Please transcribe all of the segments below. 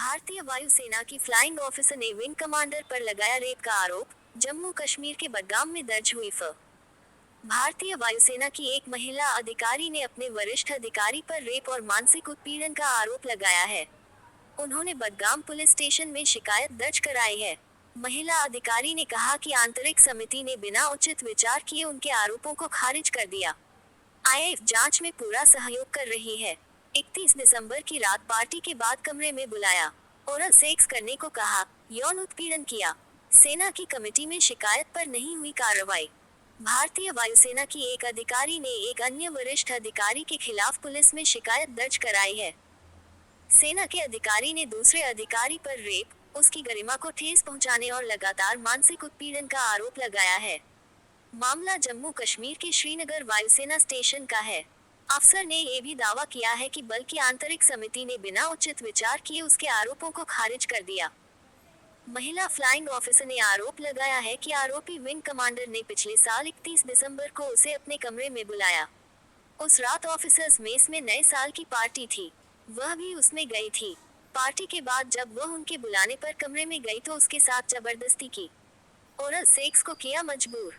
भारतीय वायुसेना की फ्लाइंग ऑफिसर ने विंग कमांडर पर लगाया रेप का आरोप। जम्मू कश्मीर के बडगाम में दर्ज हुई भारतीय वायुसेना की एक महिला अधिकारी ने अपने वरिष्ठ अधिकारी पर रेप और मानसिक उत्पीड़न का आरोप लगाया है। उन्होंने बडगाम पुलिस स्टेशन में शिकायत दर्ज कराई है। महिला अधिकारी ने कहा कि आंतरिक समिति ने बिना उचित विचार किए उनके आरोपों को खारिज कर दिया। आईएएफ जांच में पूरा सहयोग कर रही है। 31 दिसंबर की रात पार्टी के बाद कमरे में बुलाया, ओरल सेक्स करने को कहा, यौन उत्पीड़न किया। सेना की कमेटी में शिकायत पर नहीं हुई कार्रवाई। भारतीय वायुसेना की एक अधिकारी ने एक अन्य वरिष्ठ अधिकारी के खिलाफ पुलिस में शिकायत दर्ज कराई है। सेना के अधिकारी ने दूसरे अधिकारी पर रेप, उसकी गरिमा को ठेस पहुंचाने और लगातार मानसिक उत्पीड़न का आरोप लगाया है। मामला जम्मू कश्मीर के श्रीनगर वायुसेना स्टेशन का है। अफसर ने यह भी दावा किया है कि बल की आंतरिक समिति ने बिना उचित विचार किए उसके आरोपों को खारिज कर दिया। महिला फ्लाइंग ऑफिसर ने आरोप लगाया है कि आरोपी विंग कमांडर ने पिछले साल 31 दिसंबर को उसे अपने कमरे में बुलाया। उस रात ऑफिसर्स मेस में नए साल की पार्टी थी, वह भी उसमें गई थी। पार्टी के बाद जब वह उनके बुलाने पर कमरे में गई तो उसके साथ जबरदस्ती की, ओरल सेक्स को किया मजबूर।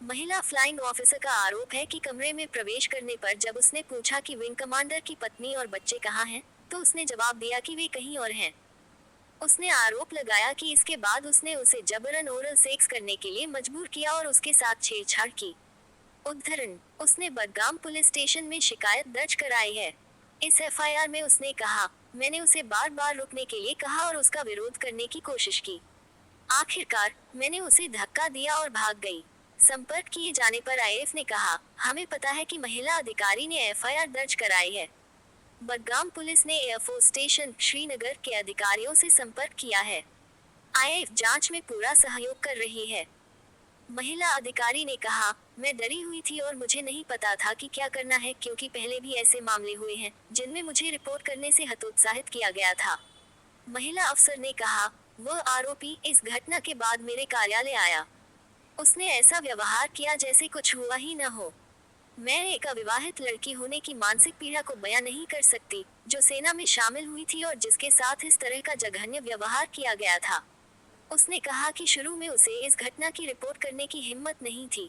महिला फ्लाइंग ऑफिसर का आरोप है कि कमरे में प्रवेश करने पर जब उसने पूछा कि विंग कमांडर की पत्नी और बच्चे कहाँ हैं, तो उसने जवाब दिया कि वे कहीं और हैं। उसने आरोप लगाया कि इसके बाद उसने उसे जबरन ओरल सेक्स करने के लिए मजबूर किया और उसके साथ छेड़छाड़ की। उद्धरण, उसने बडगाम पुलिस स्टेशन में शिकायत दर्ज कराई है। इस एफआईआर में उसने कहा, मैंने उसे बार बार रुकने के लिए कहा और उसका विरोध करने की कोशिश की। आखिरकार मैंने उसे धक्का दिया और भाग गई। संपर्क किए जाने पर आईएएफ ने कहा, हमें पता है कि महिला अधिकारी ने एफआईआर दर्ज कराई है। बडगाम पुलिस ने एयरफोर्स स्टेशन श्रीनगर के अधिकारियों से संपर्क किया है। आईएएफ जांच में पूरा सहयोग कर रही है। महिला अधिकारी ने कहा, मैं डरी हुई थी और मुझे नहीं पता था कि क्या करना है, क्योंकि पहले भी ऐसे मामले हुए हैं जिनमें मुझे रिपोर्ट करने से हतोत्साहित किया गया था। महिला अफसर ने कहा, वह आरोपी इस घटना के बाद मेरे कार्यालय आया। उसने ऐसा व्यवहार किया जैसे कुछ हुआ ही न हो। मैं एक अविवाहित लड़की होने की मानसिक पीड़ा को बयां नहीं कर सकती, जो सेना में शामिल हुई थी और जिसके साथ इस तरह का जघन्य व्यवहार किया गया था। उसने कहा कि शुरू में उसे इस घटना की रिपोर्ट करने की हिम्मत नहीं थी।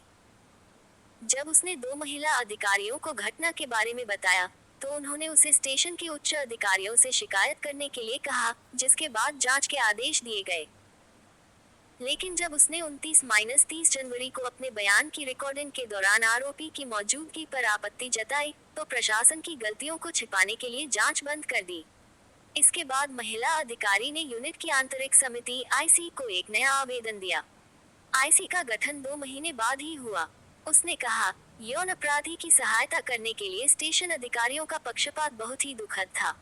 जब उसने दो महिला अधिकारियों को घटना के बारे में बताया, तो उन्होंने उसे स्टेशन के उच्च अधिकारियों से शिकायत करने के लिए कहा, जिसके बाद जांच के आदेश दिए गए। लेकिन जब उसने 29-30 जनवरी को अपने बयान की रिकॉर्डिंग के दौरान आरोपी की मौजूदगी पर आपत्ति जताई, तो प्रशासन की गलतियों को छिपाने के लिए जांच बंद कर दी। इसके बाद महिला अधिकारी ने यूनिट की आंतरिक समिति आईसी को एक नया आवेदन दिया। आईसी का गठन 2 महीने बाद ही हुआ। उसने कहा, यौन अपराधी की सहायता करने के लिए स्टेशन अधिकारियों का पक्षपात बहुत ही दुखद था।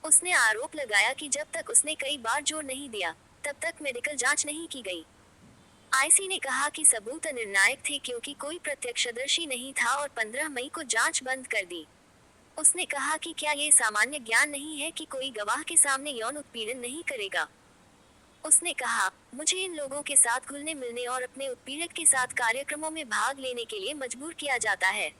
उसने आरोप लगाया कि जब तक उसने कई बार जोर नहीं दिया, तब तक मेडिकल जांच नहीं की गई। आईसी ने कहा कि सबूत अनिर्णायक थे क्योंकि कोई प्रत्यक्षदर्शी नहीं था और 15 मई को जांच बंद कर दी। उसने कहा कि क्या ये सामान्य ज्ञान नहीं है कि कोई गवाह के सामने यौन उत्पीड़न नहीं करेगा। उसने कहा, मुझे इन लोगों के साथ घुलने मिलने और अपने उत्पीड़क के साथ कार्यक्रमों में भाग लेने के लिए मजबूर किया जाता है।